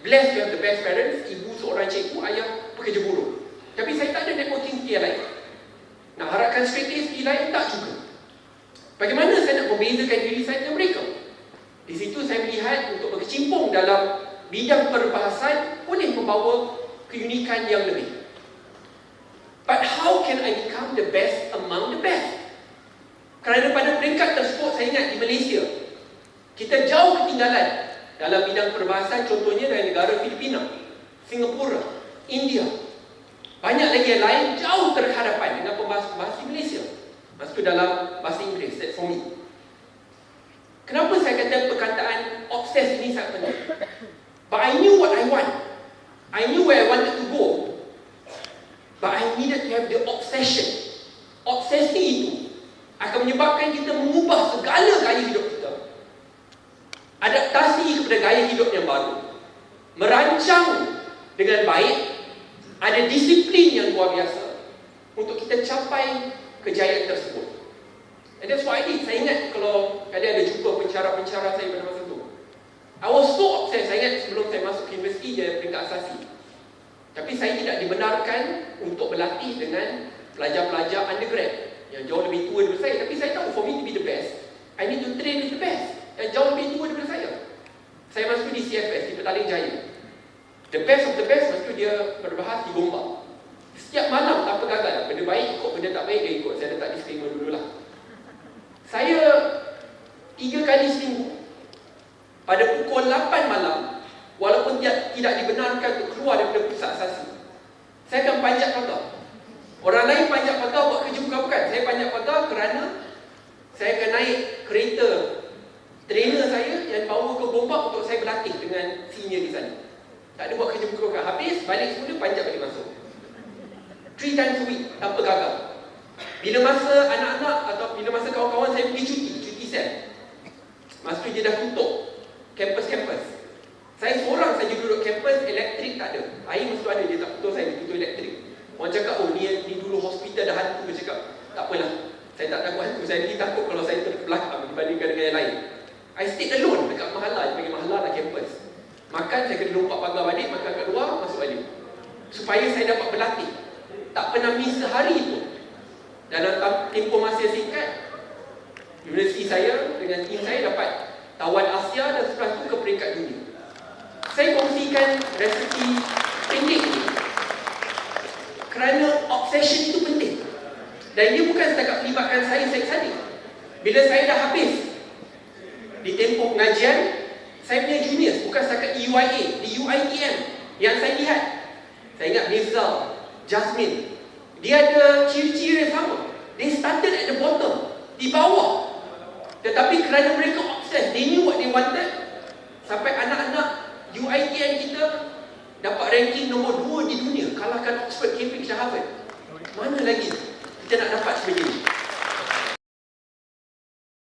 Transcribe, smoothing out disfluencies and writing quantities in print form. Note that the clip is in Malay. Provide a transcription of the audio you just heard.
blessed to have the best parents. Ibu seorang cikgu, ayah pekerja buruh. Tapi saya tak ada networking skill lain. Nak harapkan straight A skill lain, tak juga. Bagaimana saya nak membezakan diri saya dengan mereka? Di situ saya melihat untuk berkecimpung dalam bidang perbahasan boleh membawa keunikan yang lebih. But how can I become the best among the best? Kerana pada peringkat tersebut, saya ingat di Malaysia, kita jauh ketinggalan dalam bidang perbahasan, contohnya dari negara Filipina, Singapura, India. Banyak lagi yang lain jauh terhadapan dengan pembahas-pembahas di Malaysia. Maksud dalam bahasa Inggeris, that's for me. Kenapa saya kata perkataan obses ini sangat penting? But I knew what I want. I knew where I wanted to go. But I needed to have the obsession. Obsesi itu akan menyebabkan kita mengubah segala gaya hidup kita. Adaptasi kepada gaya hidup yang baru. Merancang dengan baik. Ada disiplin yang luar biasa untuk kita capai kejayaan tersebut. And that's what I did. Saya ingat kalau kalian ada jumpa pencara-pencara saya pada masa itu. I was so obsessed. Saya ingat sebelum saya masuk ke universiti, dia peringkat asasi. Tapi saya tidak dibenarkan untuk berlatih dengan pelajar-pelajar undergrad yang jauh lebih tua daripada saya. Tapi saya tahu, for me to be the best, I need to train with the best yang jauh lebih tua daripada saya. Saya masuk di CFS, di Petaling Jaya. The best of the best, maksud dia berbahas di Gombak. Setiap malam tanpa gagal, benda baik ikut, benda tak baik dia ikut. Saya letak disclaimer dululah. Saya 3 kali seminggu pada pukul 8 malam, walaupun tidak dibenarkan untuk keluar daripada pusat asasi, saya akan panjat pagar. Orang lain panjat pagar buat kerja bukan-bukan. Saya panjat pagar kerana saya akan naik kereta trainer saya yang bawa ke Gombak untuk saya berlatih dengan senior di sana. Tak ada buat kerja bukan-bukan. Habis, balik semula, panjat balik masuk. 3 times a week, tanpa gagal. Bila masa anak-anak atau bila masa kawan-kawan saya pergi cuti sel, masa tu dia dah tutup kampus-kampus. Saya seorang saja duduk kampus, elektrik tak ada. Air mesti ada, dia tak putus saya, dia tutup elektrik. Orang cakap, oh ni dulu hospital dah hantu. Dia cakap, tak apalah, saya tak takut hantu. Saya lagi takut kalau saya terbelakang dibandingkan dengan yang lain. I stay alone dekat Mahala, dia panggil Mahala lah kampus. Makan, saya kena lompat pagar balik, makan kat luar, masuk balik. Supaya saya dapat berlatih. Tak pernah miss sehari pun. Dalam tempoh masa singkat, universiti saya dengan tim saya dapat tawan Asia dan setelah itu ke peringkat dunia. Saya kongsikan resepi pendek ini kerana obsession itu penting. Dan dia bukan setakat melibatkan saya saja. Bila saya dah habis di tempoh pengajian, saya punya juniors, bukan setakat UIA, di UITM yang saya lihat. Saya ingat Mirzal, Jasmine, dia ada ciri-ciri yang sama. They started at the bottom, di bawah. Tetapi kerana mereka obsessed, they knew what they wanted. Sampai anak-anak UITM kita dapat ranking nombor 2 di dunia, kalahkan Oxford, Cambridge dan Harvard. Mana lagi kita nak dapat sebegini?